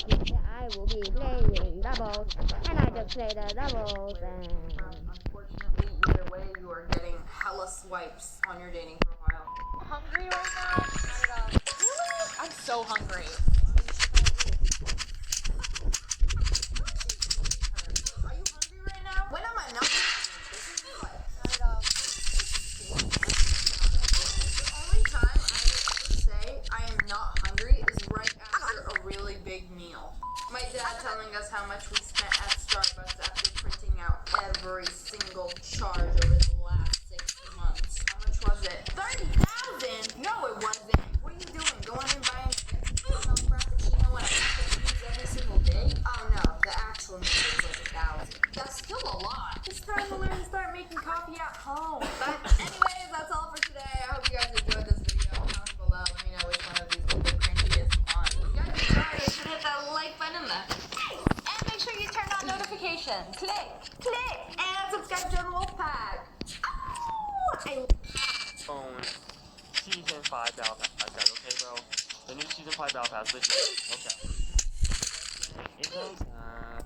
I will be playing doubles, and I just play the doubles, and unfortunately, either way, you are getting hella swipes on your dating profile. Hungry right now? Not at all. Really? I'm so hungry. Are you hungry right now? When am I not? Not at all. The only time I would ever say I am not hungry is right after a really big meal. My dad telling us how much we spent at Starbucks after printing out every single charge over the last 6 months. How much was it? 30,000? No, it wasn't. What are you doing? Going and buying a frappuccino and a cup of cheese every single day? Oh no, the actual number is like 1,000. That's still a lot. It's time to learn to start making coffee at home. But anyways, that's all for today. I hope you guys enjoyed this video. Comment below. Let me know which one of these little cringy is on. If you guys enjoyed it, should hit that like button and make sure you turn on notifications. Click, and subscribe to the Wolfpack. Oh, Phone Season 5 Battle Pass, guys, okay, bro? The new Season 5 Battle Pass, listen. Okay. It's on time.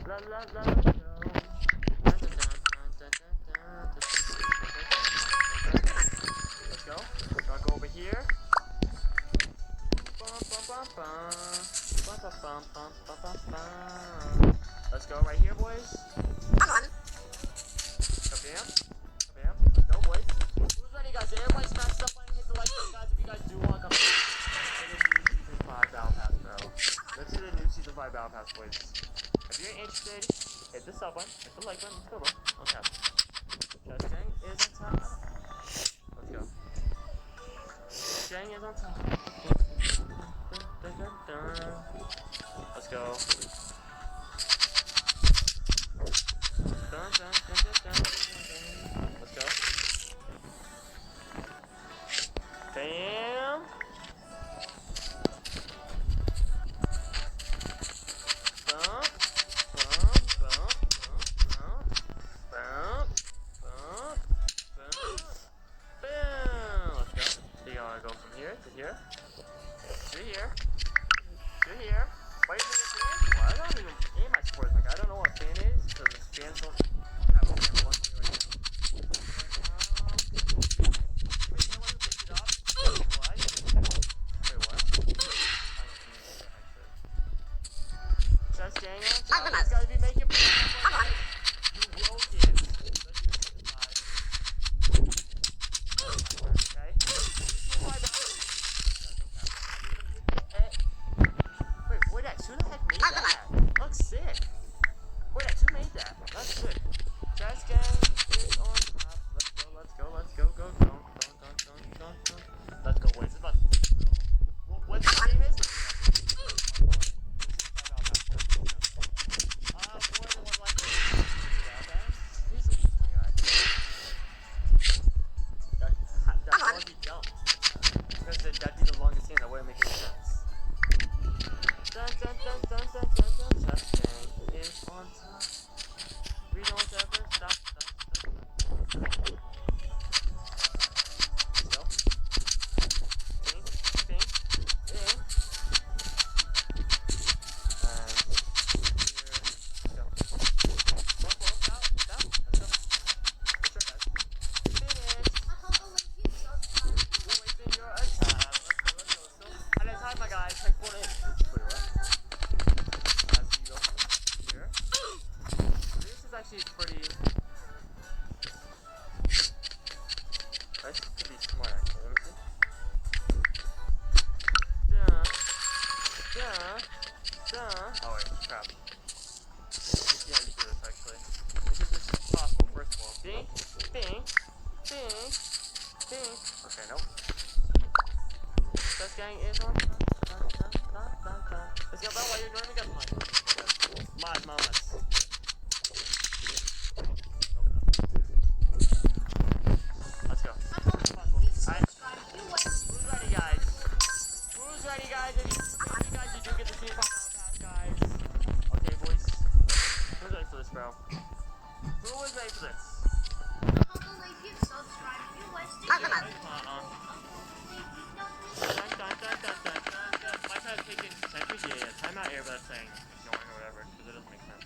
La la la la. Let's go. Gonna go over here. Let's go right here, boys. Kabam. Let's go, boys. Who's ready, guys? Everybody smash the button, hit the like button, guys, if you guys do want to come to the new Season 5 Battle Pass, bro. Let's do the new Season 5 Battle Pass, boys. If you're interested, hit the sub button, hit the like button, let's go, bro. Okay. Shang is on top. Let's go. Shang is on top. Let's go. Let's go. Bam. Bump. Bam. Let's go. So you wanna go from here to here? To here. To here. Why is it fan? Well, I don't even aim my sports. Like, I don't know what fan is, because the fans don't have a fan one way right now. Wait, no one picked it up? What? Wait, what? I don't think so, actually. Just gang on. These guys be making you will get the new Season 5. Okay? Wait, who the heck made that? Looks sick. Wait, who made that? That's sick. Chess gang is on top. Let's go. Let's go, boys. It's about to what the name is? That would be dumb. Because that'd be the longest game. That wouldn't make any sense. Dun. Chess gang is on top. We don't ever stop. Let's go. Ping. My guys, take 4 in. Wait, what? As you go from here. This is actually pretty. This could be smart, actually. Let me see. Oh, wait, crap. Let's see how you do this, actually. This is possible, first of all. Bing. Okay, nope. This gang is on. Let's go back while you're doing the gun line. Mod moments. Let's go. Alright. Who's ready, guys? If you guys, you do get the Season 5 Battle Pass, guys. Okay, boys. Who's ready for this, bro? Who is ready for this? Dun, dun, dun, dun, dun. not airbus saying ignoring or whatever, because it doesn't make sense.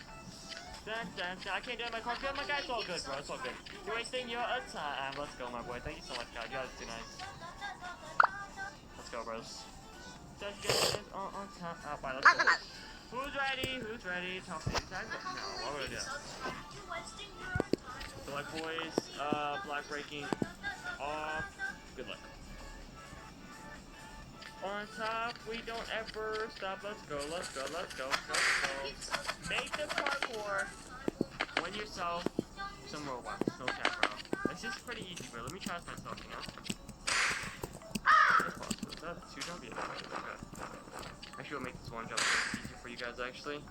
I can't do it, my car. My guy, it's all good, bro. It's all good. You're wasting your time. Let's go, my boy. Thank you so much, God. You guys are too nice. Let's go, bros. Just get this on top. Fine, let's go. Who's ready? Who's ready? Top 8 tags? No, what would I do? Good luck, boys. Black breaking off. Good luck. On top, we don't ever stop. Let's go, let's go, let's go, let's go. Make the parkour. Win yourself some robots. No cap, bro. It's just pretty easy, bro. Let me try this myself, you know? If possible. Is that 2 jump? Yeah, okay. Actually, we'll make this 1 jump easier for you guys, actually.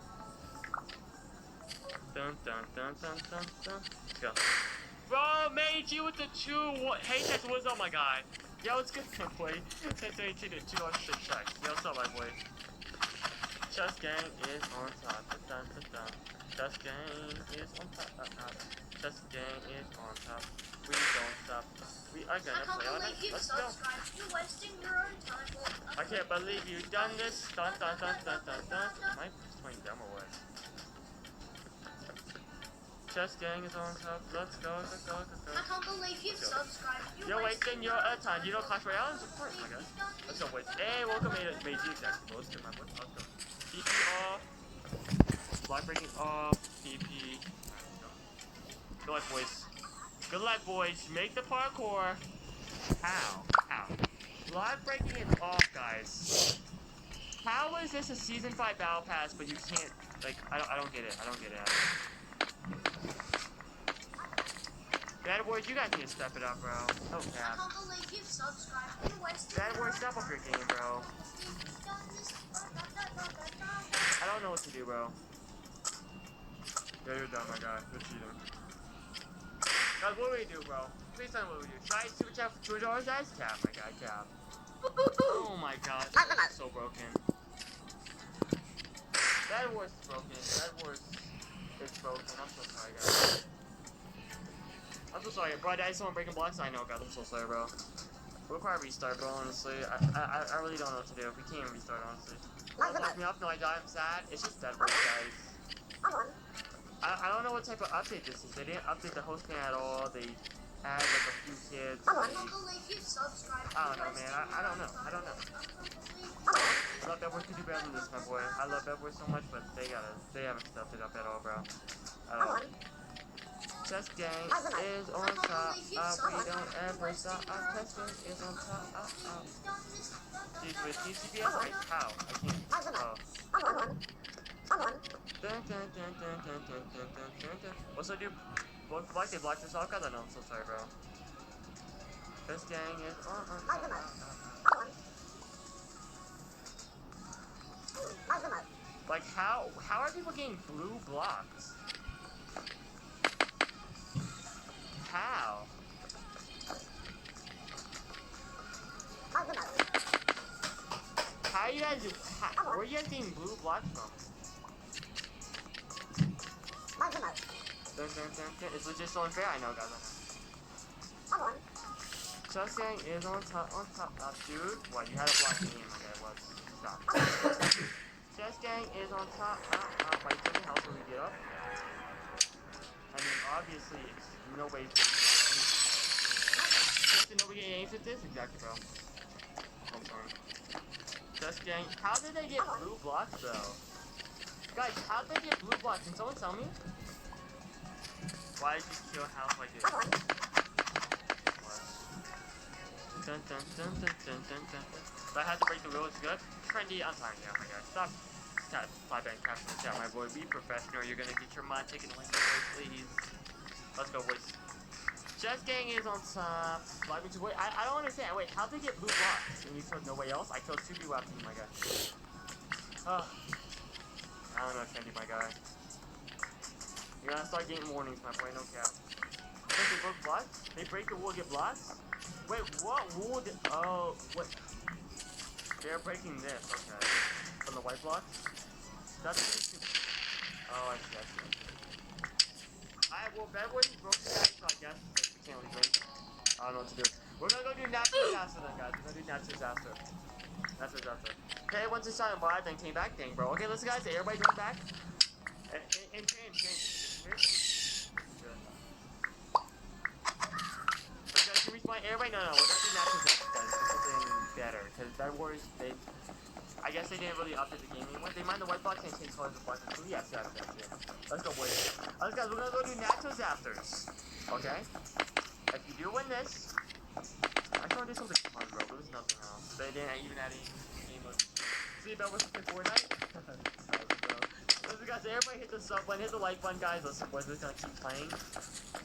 Dun dun dun dun dun dun. Let's go. Bro, made you with the 2. Hey, that's what's up, my guy. Yo, what's good, my boy? 10:32 to 2 6 checks. Yo, what's up, my boy? Chest gang is on top. Dun, dun, dun. Chest gang is on top. Chest gang is on top. We don't stop. We are gonna play all night. Let's go. You're wasting your own time. I can't believe you've done this. Dun dun dun dun dun dun. My playing demo way. Chest gang is on top. Let's go, let's go, let's go. I can't believe you've subscribed. You're wasting your time. You know Clash Royale is important, my guy. Let's go, wait. Hey, welcome, Meiji. Exactly. Let's go, my boy. Let's go. TP off. Block breaking off. TP. Good luck, boys. Good luck, boys. Make the parkour. How? How? Block breaking is off, guys. How is this a Season 5 Battle Pass, but you can't, like, I don't get it. I don't get it. Bad boys, you guys need to step it up, bro. No cap. Bad boys, step up your game, bro. I don't know what to do, bro. Yeah, you're done, my guy. You're cheating. Guys, what do we do, bro? Please tell me what we do. Should I super chat for $2, guys? Cap, my guy, cap. Oh my god, this is so broken. Bad Wars is broken. Bad Wars is broken. I'm so sorry, guys. I'm so sorry, bro. I died someone breaking blocks. I know, guys. I'm so sorry, bro. We'll require a restart, bro. Honestly, I really don't know what to do. We can't even restart, honestly. Don't lock me up. No, I died. I'm sad. It's just dead, bro, guys. I don't know what type of update this is. They didn't update the host pan at all. They added like a few kids. I don't know, man. I don't know. I don't know. I love Bedwars to do better than this, my boy. I love Bedwars so much, but they haven't stepped it up at all, bro. At all. Chest gang is on top. We don't ever stop. Our chest gang is on top. Dude, with TCBS, like how? I can't. Oh. What's up, dude? Like they blocked yourself, guys? I know. I'm so sorry, bro. Chest gang is on top. Like how are people getting blue blocks? How? How you guys do? Where are you guys getting blue blocks from? It's legit so unfair. I know, guys. Chest gang is on top. Dude. What? You had a block game. Okay, what? Stop. Chest gang is on top. Like, can you help when we get up? I mean, obviously, it's no way to nobody aims at this? Exactly, bro. I'm sorry. Chest gang. How did they get blue blocks, though? Guys, how did they get blue blocks? Can someone tell me? Why did you kill House like this? Dun dun dun dun dun dun dun. But I had to break the rules. Good. Trendy. I'm sorry, yeah, my guy. Stop. Fly back caption in the chat, my boy. Be professional. You're gonna get your mind taken away, please. Let's go, boys. Chest gang is on top. Wait, I don't understand. Wait, how'd they get blue blocks? And you killed nobody else? I killed 2 people after you, my guy. Oh. I don't know, Trendy, my guy. You gotta start getting warnings, my boy. No cap. They broke blocks? They break the wall, get blocks? Wait, what wall did... Oh, what? They're breaking this. Okay. From the white blocks? That's pretty stupid. Oh, I see. Alright, well, Bedwars is broken, guys, so I guess we can't really win. I don't know what to do. We're gonna go do natural disaster then, guys. We're gonna do natural disaster. That's what's up. Okay, once it's started live, then came back. Dang, bro. Okay, listen, guys. Everybody turn back. And change. Guys, can we find everybody? No. We're gonna do natural guys. Something better. Because Bed Wars, I guess they didn't really update the game anymore. They mind the white box and change colors of buttons. So yes. Let's go, boys. Alright, guys, we're gonna go do natural afters. Okay? If you do win this, I just want to do something fun, bro. There's nothing else. They didn't even add any game mode. See if that was in Fortnite? Listen, guys, everybody hit the sub button, hit the like button, guys. Listen, boys, we're just gonna keep playing.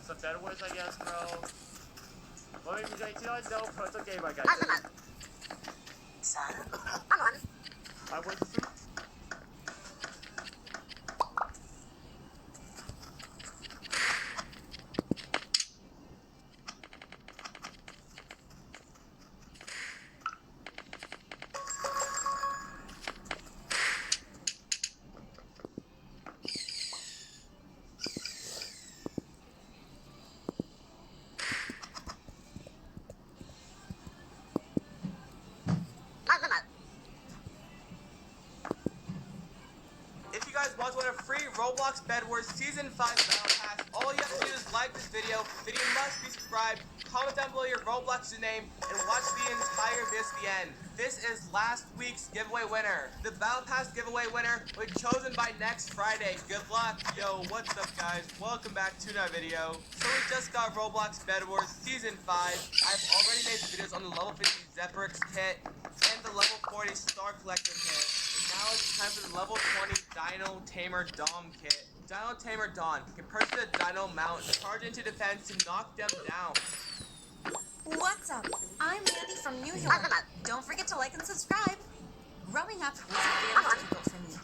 Some better words, I guess, bro. Well, maybe you know, no, bro, it's okay, my guys. I went to sleep. If you guys want a free Roblox Bed Wars Season 5 Battle Pass, all you have to do is like this video. Video must be subscribed, comment down below your Roblox username, and watch the entire video to the end. This is last week's giveaway winner. The Battle Pass giveaway winner will be chosen by next Friday. Good luck. Yo, what's up, guys? Welcome back to another video. So we just got Roblox Bed Wars Season 5. I've already made videos on the level 50 Zephyrix kit and the level 40 Star Collector kit. Now it's time for the level 20 Dino Tamer Dom kit. Dino Tamer Dom can purchase a Dino mount, charge into defense to knock them down. What's up? I'm Mandy from New York. Don't forget to like and subscribe. Growing up was very difficult for me.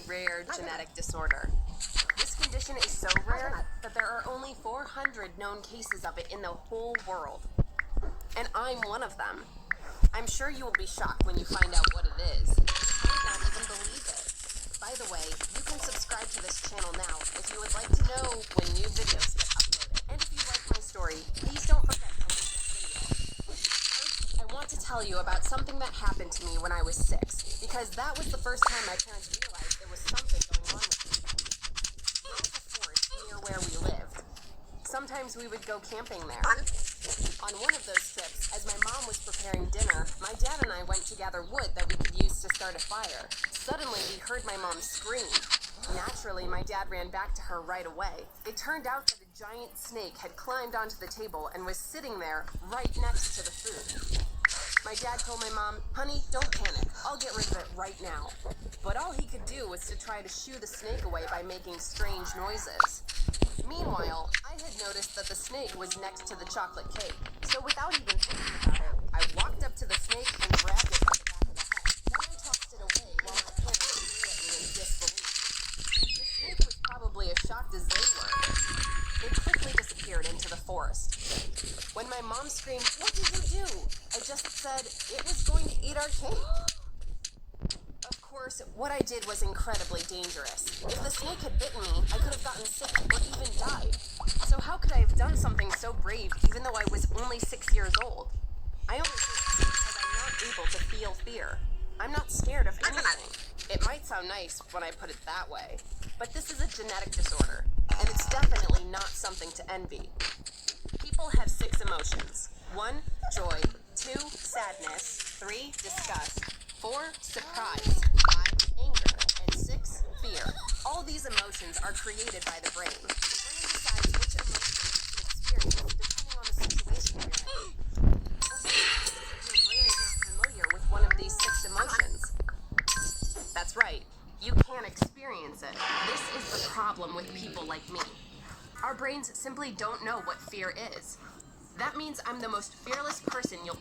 Rare genetic disorder. This condition is so rare that there are only 400 known cases of it in the whole world. And I'm one of them. I'm sure you will be shocked when you find out what it is. You might not even believe it. By the way, you can subscribe to this channel now if you would like to know when new videos get uploaded. And if you like my story, please don't forget to like this video. First, I want to tell you about something that happened to me when I was 6, because that was the first time my parents realized there was something going on with me. There was a forest near where we lived. Sometimes we would go camping there. On one of those trips, as my mom was preparing dinner, my dad and I went to gather wood that we could use to start a fire. Suddenly, we heard my mom scream. Naturally, my dad ran back to her right away. It turned out that a giant snake had climbed onto the table and was sitting there right next to the food. My dad told my mom, "Honey, don't panic. I'll get rid of it right now." But all he could do was to try to shoo the snake away by making strange noises. Meanwhile, I had noticed that the snake was next to the chocolate cake. So without even thinking about it, I walked up to the snake and grabbed it by the back of the head. Then I tossed it away while my parents stared at me in disbelief. The snake was probably as shocked as they were. It quickly disappeared into the forest. When my mom screamed, "What did you do?" I just said it was going to eat our cake. Of course, what I did was incredibly dangerous. If the snake had bitten me, I could have gotten sick or even died. So how could I have done something so brave even though I was only 6 years old? I only did this because I'm not able to feel fear. I'm not scared of anything. It might sound nice when I put it that way, but this is a genetic disorder, and it's definitely not something to envy. People have 6 emotions. 1, joy. 2, sadness. 3, disgust. 4, surprise. 5, anger. And 6, fear. All these emotions are created by the brain. The brain decides which emotions you should experience depending on the situation you're in. Your brain is not familiar with one of these 6 emotions. That's right. You can't experience it. This is the problem with people like me. Our brains simply don't know what fear is. That means I'm the most fearless person you'll...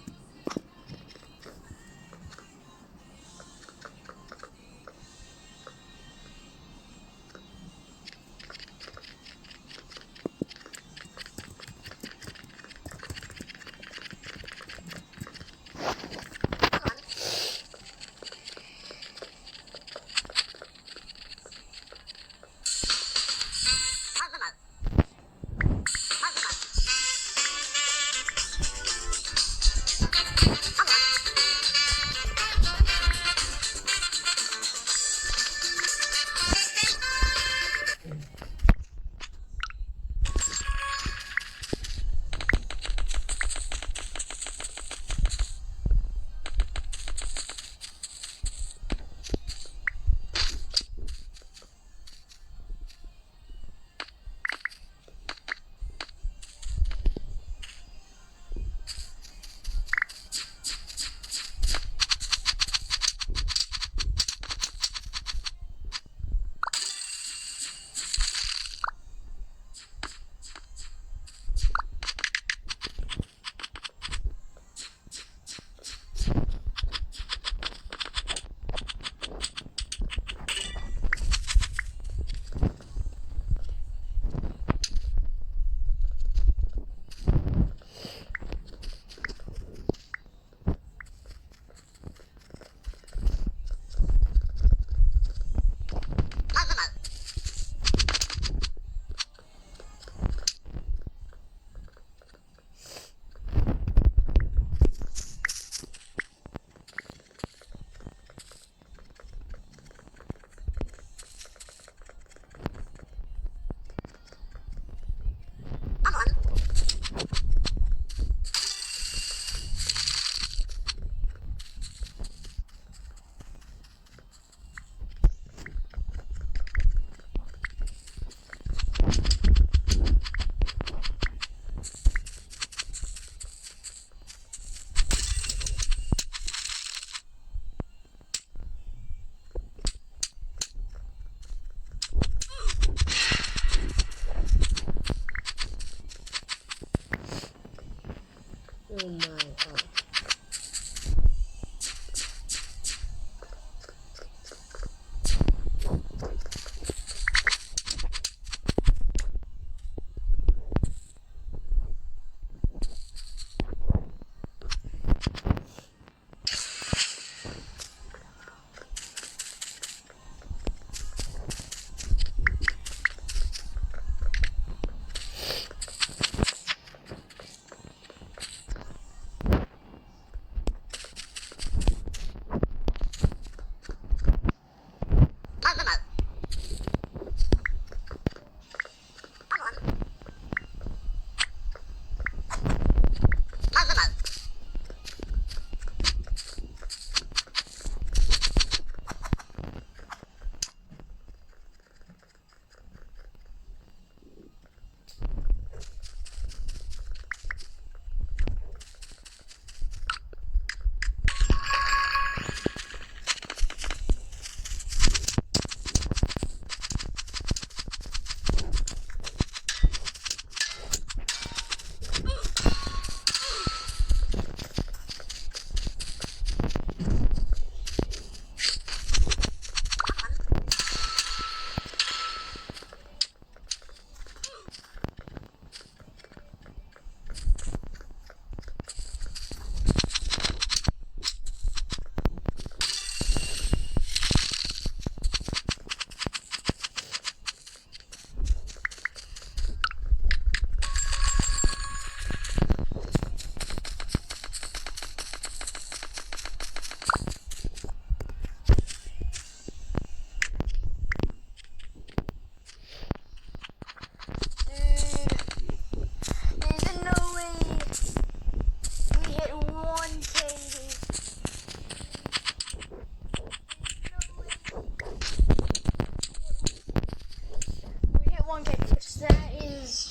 Oh my god.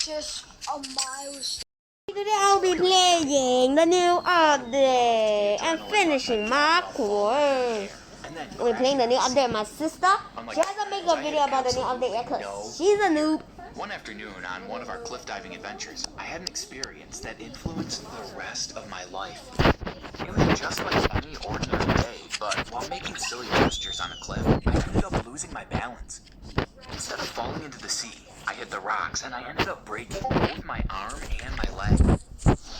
just a milestone. Today I'll be playing the new update and finishing my course. I'll be playing the new update with my sister. She hasn't made a video about the new update yet because she's a noob. One afternoon on one of our cliff diving adventures, I had an experience that influenced the rest of my life. It was just like any ordinary day, but while making silly postures on a cliff, I ended up losing my balance. Instead of falling into the sea, I hit the rocks and I ended up breaking both my arm and my leg.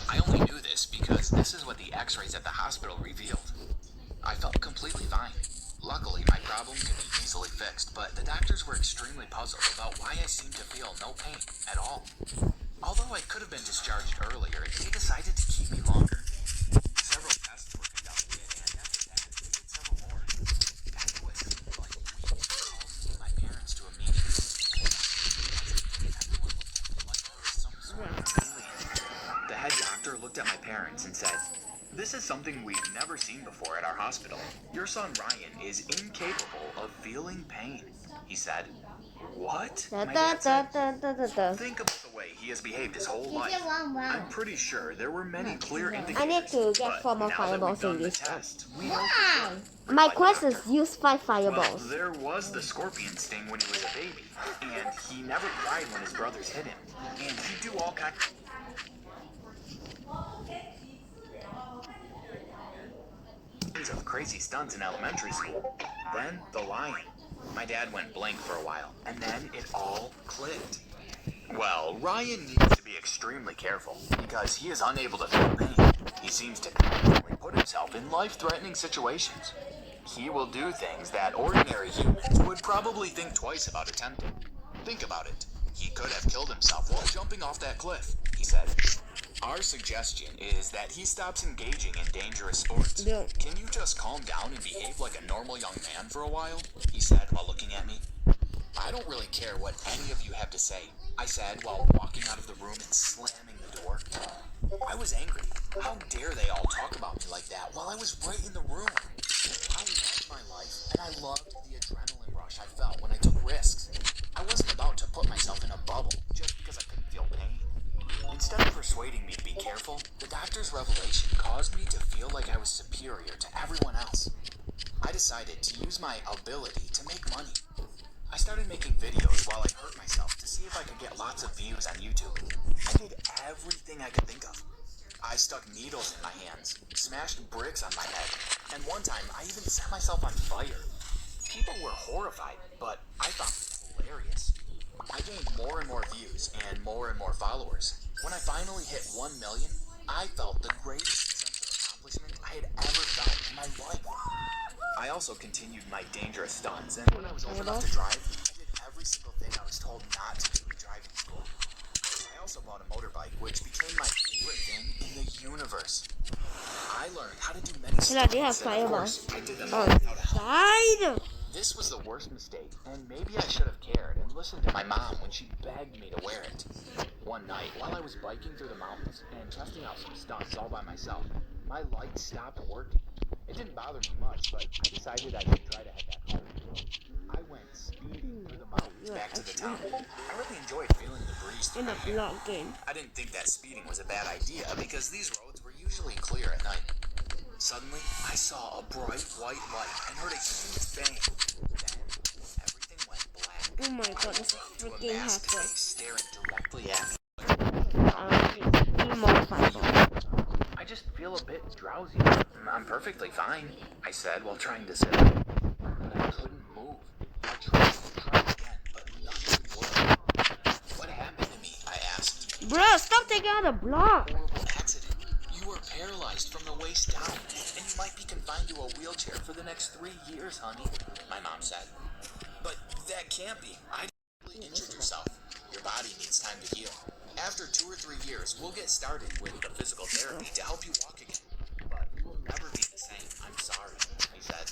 I only knew this because this is what the x-rays at the hospital revealed. I felt completely fine. Luckily, my problem could be easily fixed, but the doctors were extremely puzzled about why I seemed to feel no pain at all. Although I could have been discharged earlier, they decided to keep me longer. Several tests were conducted, and after that, they did several more. After what seemed like weeks, they called my parents to a meeting. Everyone looked at me like I was some sort of alien. The head doctor looked at my parents and said, "This is something we've never seen before at our hospital. Your son Ryan is incapable of feeling pain," he said. "What?" My dad said. "Think about the way he has behaved his whole life. I'm pretty sure there were many clear indicators. I need to get 4 more now that fireballs we've in done the this one. test, we know for sure." My Like quest the is doctor. use 5 Well, fireballs. there was the scorpion sting when he was a baby, and he never cried when his brothers hit him, and he'd do all kinds of crazy stunts in elementary school. Then the lion. My dad went blank for a while, and then it all clicked. Well, Ryan needs to be extremely careful because he is unable to feel pain. He seems to constantly put himself in life-threatening situations. He will do things that ordinary humans would probably think twice about attempting. Think about it. He could have killed himself while jumping off that cliff, he said. Our suggestion is that he stops engaging in dangerous sports. Yeah. Can you just calm down and behave like a normal young man for a while? He said while looking at me. I don't really care what any of you have to say, I said while walking out of the room and slamming the door. I was angry. How dare they all talk about me like that while I was right in the room? I loved my life, and I loved the adrenaline rush I felt when I took risks. I wasn't about to put myself in a bubble just because I couldn't feel pain. Instead of persuading me to be careful, the doctor's revelation caused me to feel like I was superior to everyone else. I decided to use my ability to make money. I started making videos while I hurt myself to see if I could get lots of views on YouTube. I did everything I could think of. I stuck needles in my hands, smashed bricks on my head, and one time I even set myself on fire. People were horrified, but I found it hilarious. I gained more and more views and more followers. When I finally hit 1 million, I felt the greatest sense of accomplishment I had ever felt in my life. I also continued my dangerous stunts, and when I was old enough to drive, I did every single thing I was told not to do in driving school. I also bought a motorbike, which became my favorite thing in the universe. I learned how to do many Yeah, they have stunts, and of course, fireballs. I did them all without a helmet. Side. This was the worst mistake, and maybe I should have cared and listened to my mom when she begged me to wear it. One night, while I was biking through the mountains and testing out some stunts all by myself, my lights stopped working. It didn't bother me much, but I decided I should try to head back home. I went speeding through the mountains back to the town. I really enjoyed feeling the breeze through In my a hair. block game. I didn't think that speeding was a bad idea because these roads were usually clear at night. Suddenly, I saw a bright white light and heard a huge bang. Then, everything went black. Oh my god, this I woke up to a freaking masked hacker. face staring directly at me. Need more fireballs. I just feel a bit drowsy. I'm perfectly fine, I said while trying to sit up. But I couldn't move. I tried again, but nothing would work. What happened to me? I asked. Bro, stop taking out the block. Horrible accident. You were paralyzed from the waist down, and you might be confined to a wheelchair for the next 3 years, honey, my mom said. But that can't be. I really injured yourself. Your body needs time to heal. After 2 or 3 years, we'll get started with the physical therapy to help you walk again. But you will never be the same. I'm sorry, he said.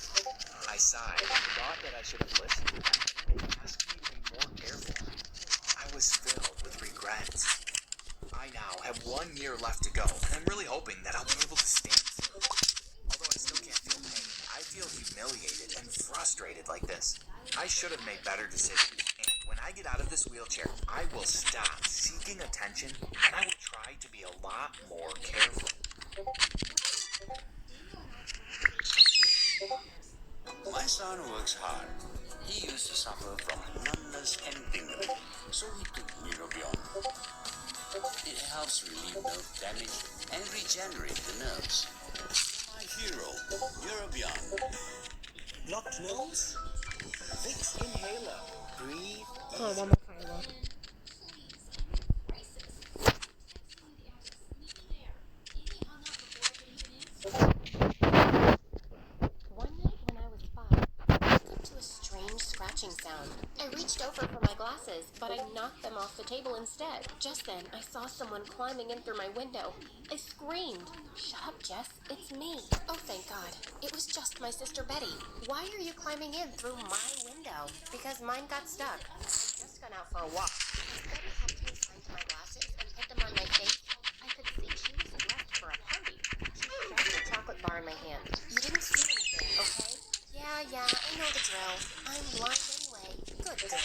I sighed and thought that I should have listened to him and asked me to be more careful. I was filled with regrets. I now have 1 year left to go, and I'm really hoping that I'll be able to stand soon. Although I still can't feel pain, I feel humiliated and frustrated like this. I should have made better decisions, and when I get out of this wheelchair, I will stop seeking attention, and I will try to be a lot more careful. My son works hard. He He used to suffer from numbness and tingling, so he took Neurobion. It helps relieve nerve damage and regenerate the nerves. My hero, Neurobion. Blocked nose? Vicks inhaler. Breathe. Oh, one more final. One night when I was 5, I woke up to a strange scratching sound. I reached over for my glasses, but I knocked them off the table instead. Just then, I saw someone climbing in through my window. I screamed. "Shut up, Jess. It's me." Oh, thank God. It was just my sister Betty. "Why are you climbing in through my window?" "Because mine got stuck. I'd just gone out for a walk." Betty helped me find my glasses and put them on my face. I could see she was dressed for a party. She shoved a chocolate bar in my hand. "You didn't see anything, okay?" Yeah, I know the drill. I'm blind anyway. Good girl.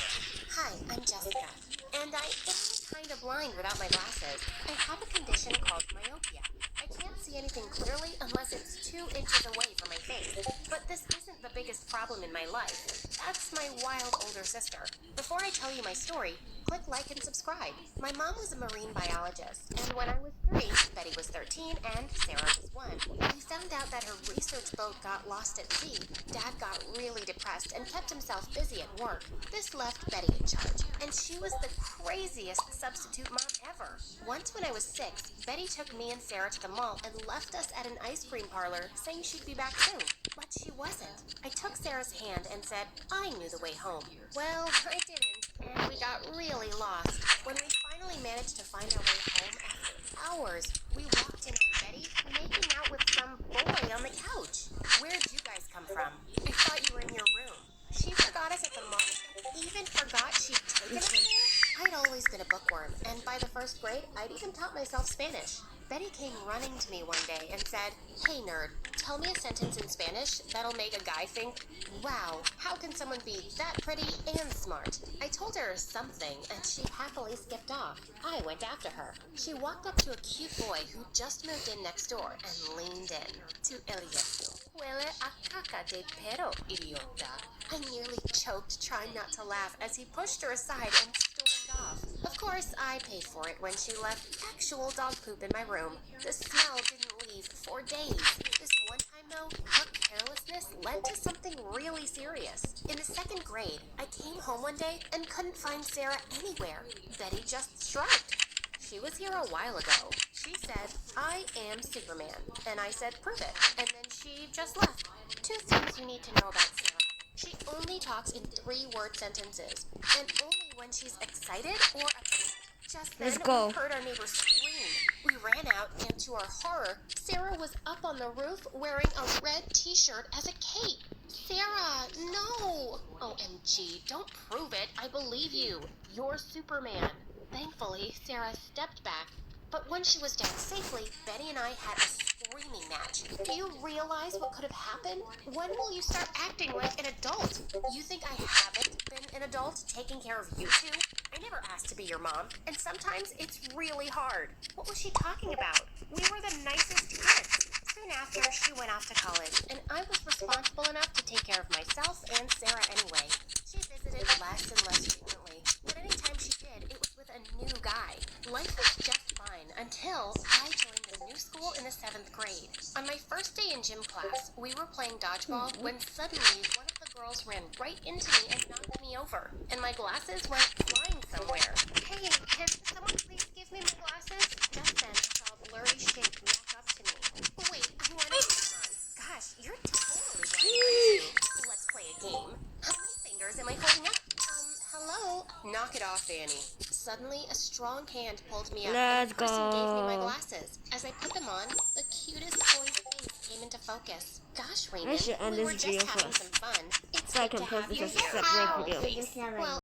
"Hi, I'm Jessica. And I am kind of blind without my glasses. I have a condition called myopia. I can't see anything clearly unless it's 2 inches away from my face. But this isn't the biggest problem in my life. That's my wild older sister. Before I tell you my story, click like and subscribe. My mom was a marine biologist, and when I was 3, Betty was 13, and Sarah was 1. We found out that her research boat got lost at sea. Dad got really depressed and kept himself busy at work. This left Betty in charge, and she was the craziest substitute mom ever. Once when I was 6, Betty took me and Sarah to the mall and left us at an ice cream parlor, saying she'd be back soon. But she wasn't. I took Sarah's hand and said I knew the way home. Well, I didn't, and we got really lost. When we finally managed to find our way home after hours, we walked in on Betty making out with some boy on the couch. "Where'd you guys come from? I thought you were in your room." She forgot us at the mall and even forgot she'd taken us there. I'd always been a bookworm, and by the 1st grade, I'd even taught myself Spanish. Betty came running to me one day and said, "Hey nerd, tell me a sentence in Spanish that'll make a guy think, wow, how can someone be that pretty and smart?" I told her something, and she happily skipped off. I went after her. She walked up to a cute boy who just moved in next door and leaned in. "To Eliezer. Huele a caca de perro, idiota." I nearly choked trying not to laugh as he pushed her aside and stormed off. Of course, I paid for it when she left actual dog poop in my room. The smell didn't leave for days. This one time, though, her carelessness led to something really serious. In the 2nd grade, I came home one day and couldn't find Sarah anywhere. Betty just shrugged. "She was here a while ago." She said, "I am Superman." And I said, "Prove it." And then she just left. 2 things you need to know about Sarah. She only talks in 3-word sentences, and only when she's excited or upset. Just then, Let's go. we heard our neighbor scream. We ran out, and to our horror, Sarah was up on the roof wearing a red t-shirt as a cape. "Sarah, no!" "OMG, don't prove it. I believe you. You're Superman." Thankfully, Sarah stepped back, but when she was down safely, Betty and I had a screaming match. Do you realize what could have happened? When will you start acting like an adult? You think I haven't been an adult taking care of you two? I never asked to be your mom, and sometimes it's really hard. What was she talking about? We were the nicest kids. Soon after, she went off to college, and I was responsible enough to take care of myself and Sarah anyway. She visited less and less frequently, but anytime she did, it was with a new guy. Life was just fine until I joined a new school in the 7th grade. On my first day in gym class, we were playing dodgeball when suddenly one of the girls ran right into me and knocked me over, and my glasses went flying somewhere. "Hey, can someone please give me my glasses?" Just then, I saw a blurry shape walk up to me. "Wait, you are not on. Gosh, you're totally blind, aren't you? Let's play a game. How many fingers am I holding up? Hello?" "Knock it off, Annie." Suddenly, a strong hand pulled me up, and the person gave me my glasses. As I put them on, the cutest boy's face came into focus. "Gosh, Raymond, should end we this were video just having first. some fun. It's So I good can to have post you this as a here." separate Ow, video. face. Well,